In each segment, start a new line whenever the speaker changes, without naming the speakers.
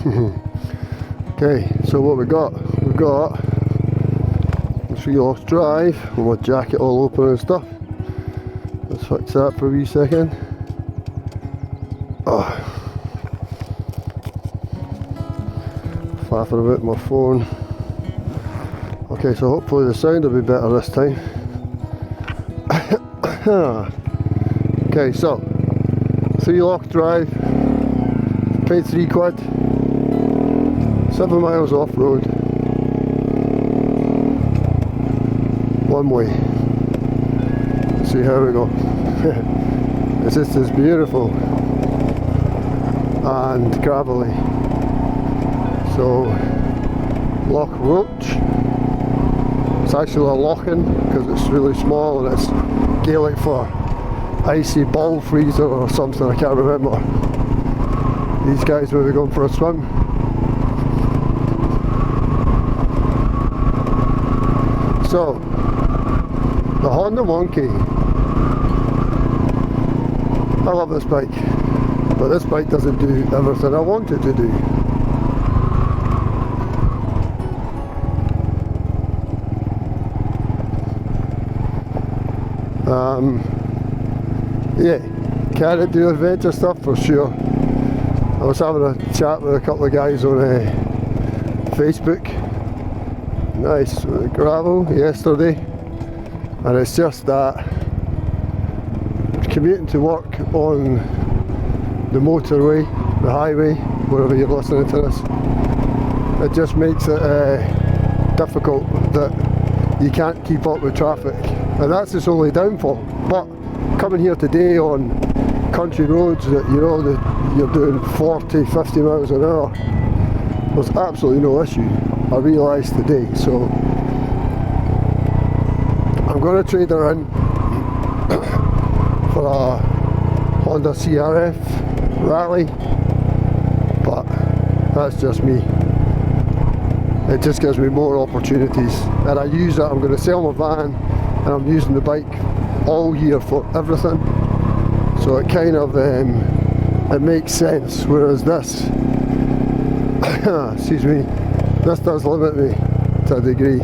Okay, so what we've got the 3 Lochs drive with my jacket all open and stuff. Let's fix that for a wee second. Faffing about my phone. Okay, so hopefully the sound will be better this time. Okay, so 3 Lochs drive, paid £3, 7 miles off road, one way. Let's see how we go. It's just as beautiful and gravelly. So Loch Roach. It's actually a Lochin because it's really small and it's Gaelic for icy ball freezer or something, I can't remember. These guys will be going for a swim. So, the Honda Monkey. I love this bike, but this bike doesn't do everything I want it to do. Yeah, can it do adventure stuff? For sure. I was having a chat with a couple of guys on Facebook. Nice gravel yesterday, and it's just that commuting to work on the motorway, the highway, wherever you're listening to this, it just makes it difficult that you can't keep up with traffic, and that's its only downfall. But coming here today on country roads that you know that you're doing 40-50 miles an hour, there's absolutely no issue, I realised today. So I'm going to trade her in for a Honda CRF Rally, but that's just me. It just gives me more opportunities, and I use it. I'm going to sell my van and I'm using the bike all year for everything, so it kind of it makes sense. Whereas this excuse me, this does limit me to a degree,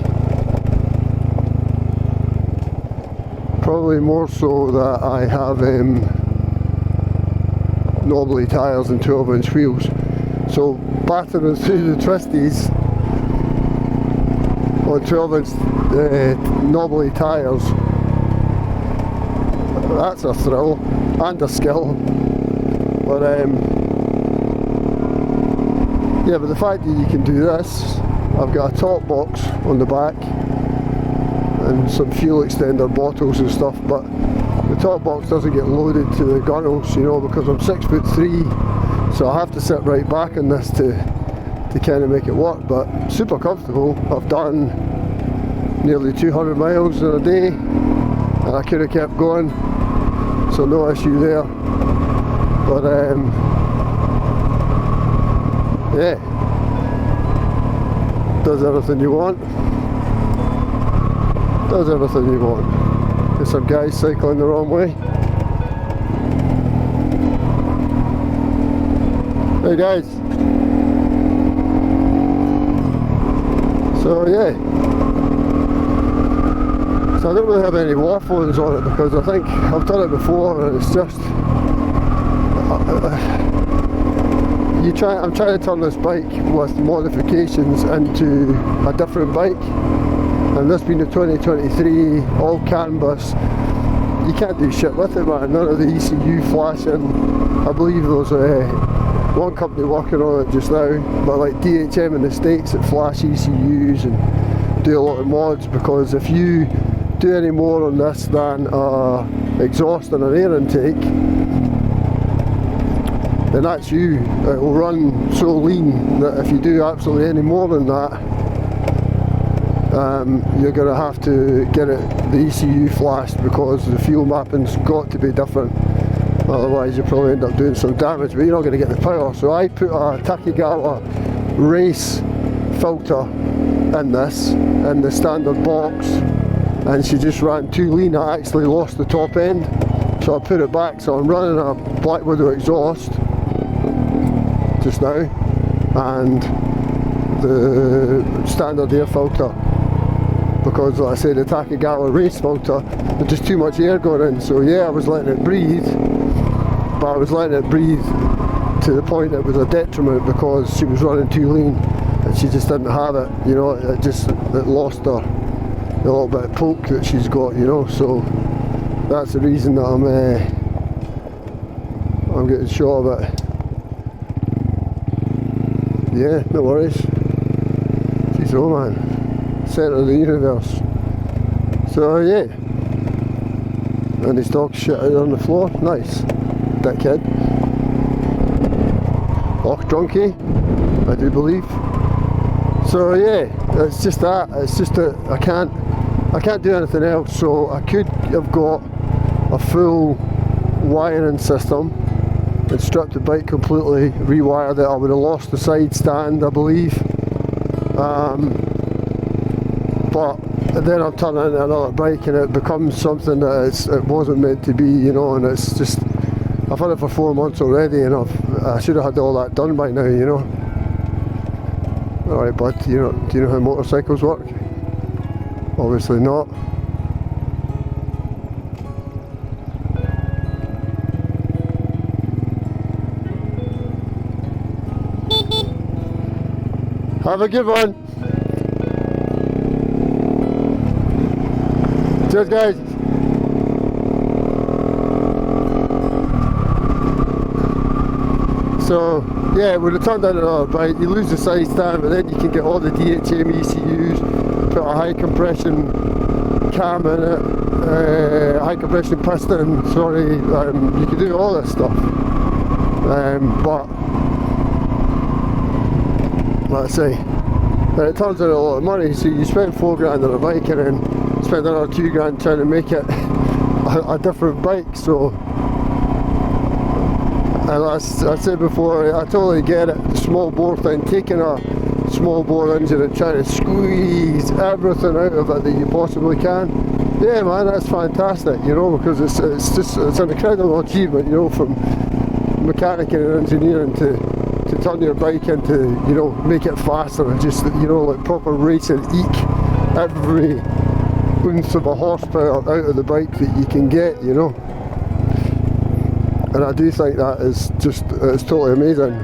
probably more so that I have knobbly tyres and 12-inch wheels, so battering through the twisties on 12-inch knobbly tyres, that's a thrill and a skill. But yeah, but the fact that you can do this, I've got a top box on the back and some fuel extender bottles and stuff, but the top box doesn't get loaded to the gunnels, you know, because I'm 6'3", so I have to sit right back in this to kind of make it work. But super comfortable. I've done nearly 200 miles in a day, and I could have kept going, so no issue there. But yeah, does everything you want. Does everything you want. There's some guys cycling the wrong way. Hey guys. So yeah. So I don't really have any wafflings on it because I think I've done it before, and it's just I'm trying to turn this bike with modifications into a different bike, and this being the 2023 all canvas, you can't do shit with it, man. None of the ECU flashing. I believe there's one company working on it just now, but like DHM in the States that flash ECUs and do a lot of mods, because if you do any more on this than exhaust and an air intake, then that's you. It will run so lean that if you do absolutely any more than that, you're going to have to get the ECU flashed, because the fuel mapping's got to be different. Otherwise you probably end up doing some damage, but you're not going to get the power. So I put a Takigawa race filter in this, in the standard box, and she just ran too lean. I actually lost the top end, so I put it back. So I'm running a Black Widow exhaust just now, and the standard air filter, because like I said, the Takagala race filter, there's just too much air going in. So yeah, I was letting it breathe, but I was letting it breathe to the point it was a detriment, because she was running too lean and she just didn't have it, you know. It lost her a little bit of poke that she's got, you know. So that's the reason that I'm getting short of it. Yeah, no worries. She's oh man, centre of the universe. So yeah, and his dog shit out on the floor. Nice, dickhead. Loch drunkie, I do believe. So yeah, it's just that. It's just that I can't do anything else. So I could have got a full wiring system and stripped the bike completely, rewired it. I would have lost the side stand, I believe. But then I'm turning into another bike and it becomes something that it wasn't meant to be, you know. And it's just, I've had it for 4 months already, and I should have had all that done by now, you know. Alright bud, do you know how motorcycles work? Obviously not. Have a good one. Cheers guys. So yeah, when it turned out another bike, you lose the side stand, but then you can get all the DHM ECUs, put a high compression cam in it, high compression piston, sorry, you can do all this stuff. But like I say, then it turns out a lot of money. So you spend £4 on a bike and then spend another £2 trying to make it a different bike. So, and as I said before, I totally get it, the small bore thing, taking a small bore engine and trying to squeeze everything out of it that you possibly can. Yeah man, that's fantastic, you know, because it's an incredible achievement, you know, from mechanic and engineering to turn your bike into, you know, make it faster and just, you know, like proper race and eke every ounce of a horsepower out of the bike that you can get, you know. And I do think that is just, it's totally amazing.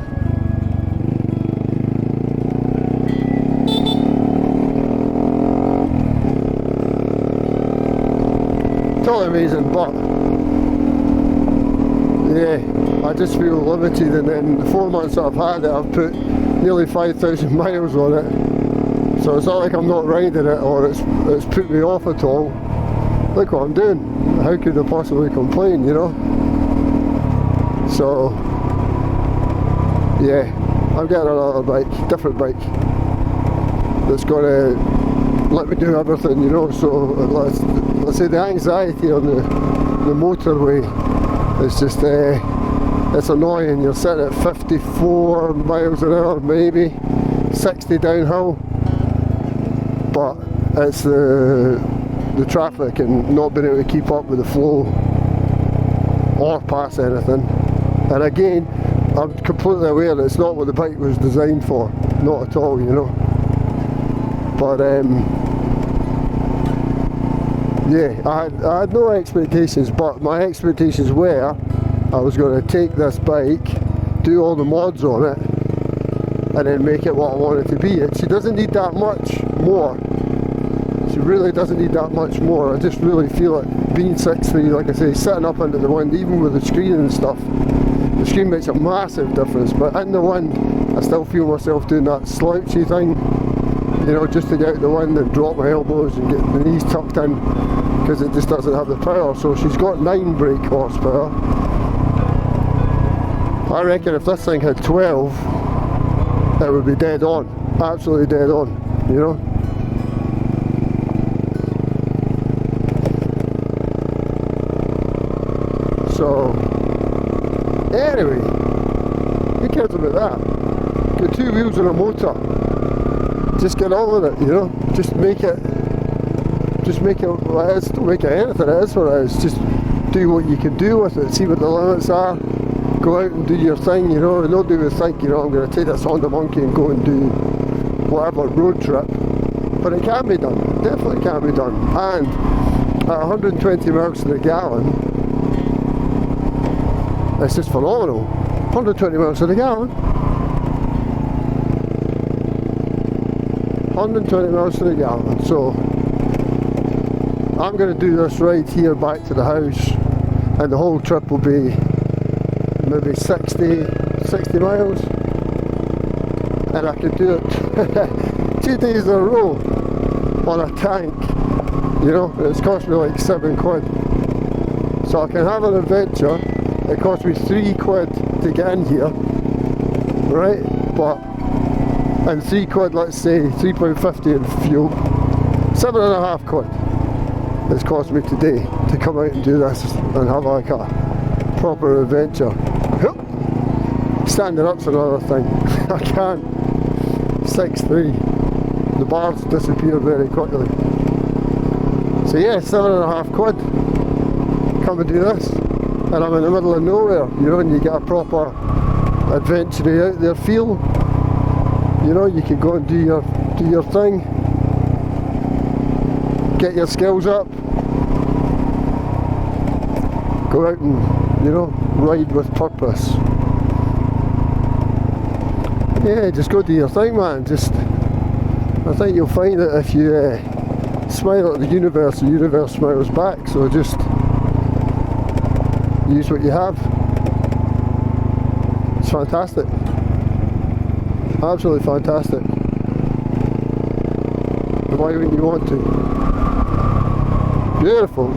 Totally amazing, but yeah, I just feel limited, and then the 4 months that I've had it, I've put nearly 5,000 miles on it. So it's not like I'm not riding it or it's put me off at all. Look what I'm doing. How could I possibly complain, you know? So yeah, I'm getting another bike, different bike, that's gonna let me do everything, you know. So let's say the anxiety on the motorway is just it's annoying. You're sitting at 54 miles an hour, maybe 60 downhill, but it's the traffic and not being able to keep up with the flow or pass anything. And again, I'm completely aware that it's not what the bike was designed for, not at all, you know. But yeah, I had no expectations, but my expectations were I was going to take this bike, do all the mods on it, and then make it what I want it to be. She doesn't need that much more. She really doesn't need that much more. I just really feel it being 6'3", like I say, sitting up under the wind, even with the screen and stuff. The screen makes a massive difference, but in the wind, I still feel myself doing that slouchy thing, you know, just to get out the wind and drop my elbows and get the knees tucked in, because it just doesn't have the power. So she's got 9 brake horsepower. I reckon if this thing had 12, it would be dead on, absolutely dead on, you know. So anyway, who cares about that? Got 2 wheels and a motor. Just get on with it, you know. Just make it what it is. Don't make it anything. It is what it is. Just do what you can do with it. See what the limits are. go out and do your thing, you know, and nobody would think, you know, I'm going to take this Honda Monkey and go and do whatever road trip. But it can be done, definitely can be done. And at 120 miles to the gallon, it's just phenomenal. 120 miles to the gallon. 120 miles to the gallon. So I'm going to do this ride here back to the house, and the whole trip will be maybe 60 miles, and I can do it 2 days in a row on a tank, you know. It's cost me like £7. So I can have an adventure. It cost me £3 to get in here, right? But, and £3, let's say £3.50 in fuel, £7.50 it's cost me today to come out and do this and have like a proper adventure. Standing up's another thing. I can't. 6'3". The bars disappear very quickly. So yeah, £7.50. Come and do this. And I'm in the middle of nowhere, you know, and you get a proper adventure out there feel. You know, you can go and do your thing. Get your skills up. Go out and, you know, ride with purpose. Yeah, just go do your thing, man. I think you'll find that if you smile at the universe smiles back. So just use what you have. It's fantastic. Absolutely fantastic. Why wouldn't you want to? Beautiful.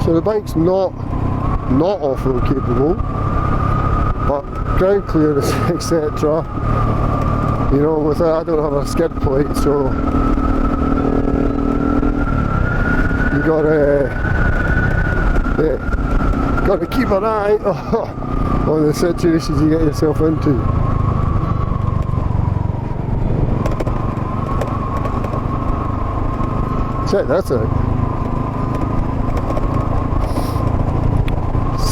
So the bike's not off-road capable, but ground clearance, etc. You know, with that I don't have a skid plate, so you gotta keep an eye on the situations you get yourself into. Check that out.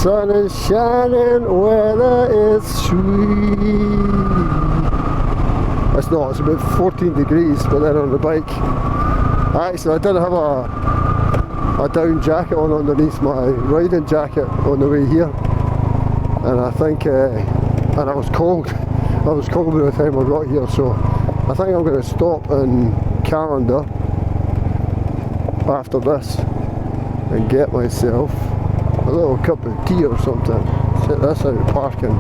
Sun is shining, weather is sweet. It's not, it's about 14 degrees, but then on the bike, actually I did have a down jacket on underneath my riding jacket on the way here, and I think, and I was cold. I was cold by the time I got here, so I think I'm going to stop in Calendar after this and get myself a little cup of tea or something. Set this out parking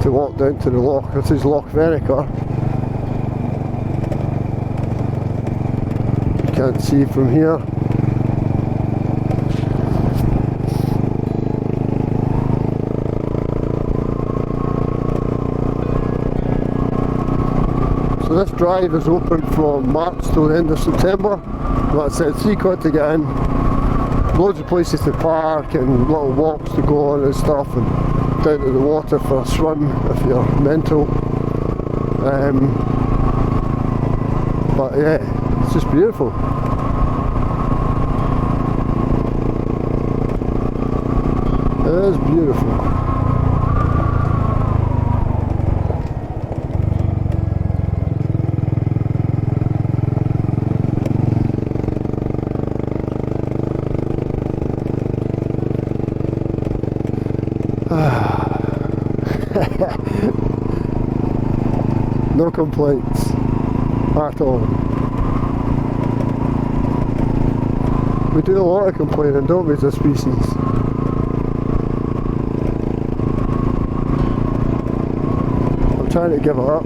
to walk down to the loch. This is Loch Venator. Can't see from here. So this drive is open from March till the end of September. Like I said, £3 to get in. Loads of places to park and little walks to go on and stuff, and down to the water for a swim if you're mental. But yeah, it's just beautiful. It is beautiful. No complaints at all. We do a lot of complaining, don't we, as a species? I'm trying to give it up.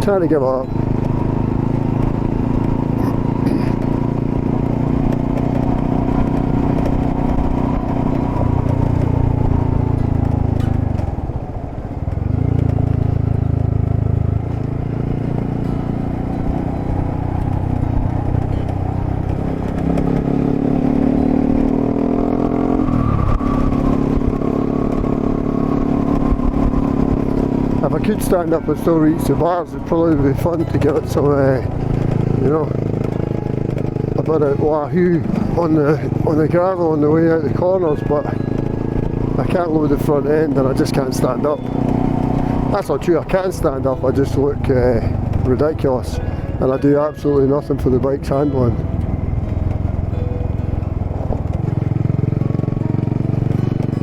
Trying to give it up. I could stand up and still reach the bars. It'd probably be fun to give it some, you know, a bit of wahoo on the gravel on the way out the corners, but I can't load the front end and I just can't stand up. That's not true, I can stand up, I just look ridiculous and I do absolutely nothing for the bike's handling.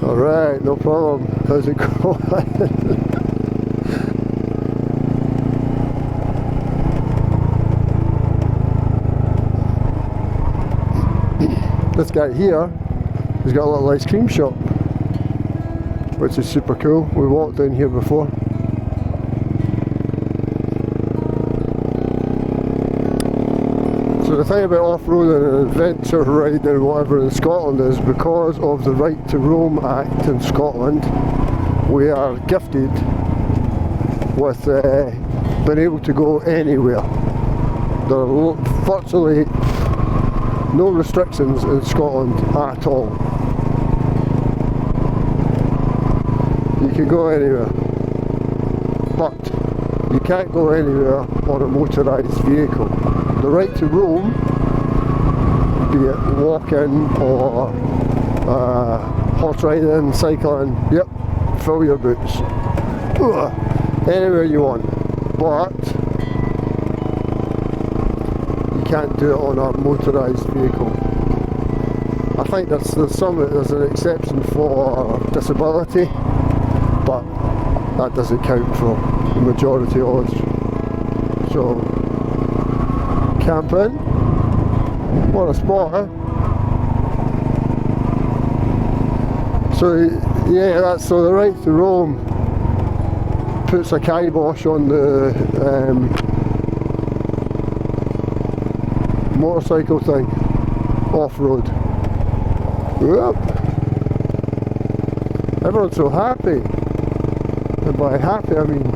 Alright, no problem. How's it going? This guy here, he's got a little ice cream shop, which is super cool. We walked in here before. So the thing about off-roading and adventure riding and whatever in Scotland is, because of the Right to Roam Act in Scotland, we are gifted with being able to go anywhere. There are virtually no restrictions in Scotland at all. You can go anywhere, but you can't go anywhere on a motorised vehicle. The right to roam, be it walking or horse riding, cycling, yep, fill your boots. Anywhere you want, but you can't do it on a motorised vehicle. I think there's an exception for disability, but that doesn't count for the majority of us. So, camping, what a spot, huh? So yeah, so the Right to Roam puts a kibosh on the motorcycle thing, off-road. Yep. Everyone's so happy, and by happy I mean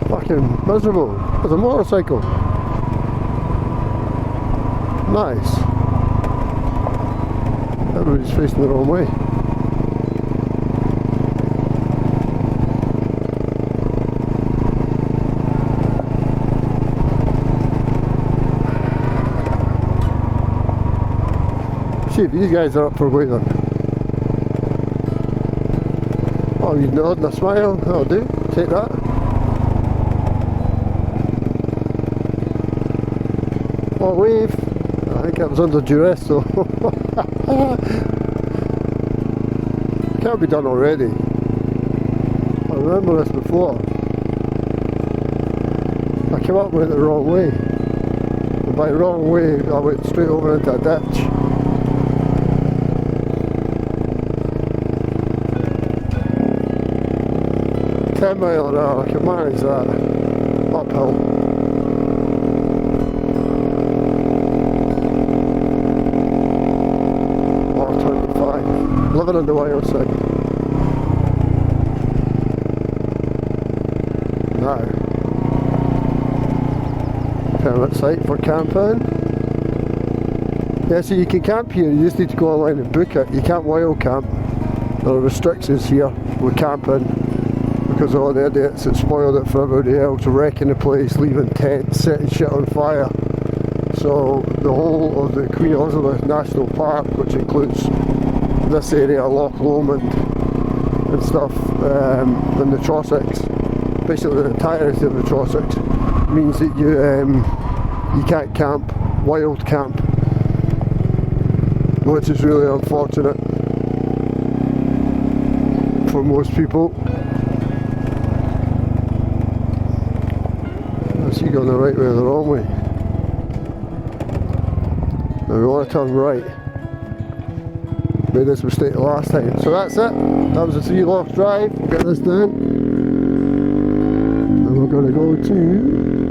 fucking miserable. There's a motorcycle. Nice. Everybody's facing the wrong way. See if these guys are up for waiting. Oh, you nod and a smile. That'll do. Take that. Oh, wave. I think it was under duress, so can't be done already. I remember this before. I came up and went the wrong way. And by wrong way, I went straight over into a ditch. $10 miles an hour, I can manage that. Uphill. Or 25. Living on the wild side. Now, permit site for camping. Yeah, so you can camp here, you just need to go online and book it. You can't wild camp. There are restrictions here with camping, because of all the idiots that spoiled it for everybody else, wrecking the place, leaving tents, setting shit on fire. So the whole of the Queen Elizabeth National Park, which includes this area, Loch Lomond and stuff, and the Trossachs, basically the entirety of the Trossachs, means that you can't camp, wild camp, which is really unfortunate for most people. You going the right way or the wrong way? Now we want to turn right. Made this mistake the last time. So that's it. That was a 3 Lochs drive. We'll get this done. And we're going to go to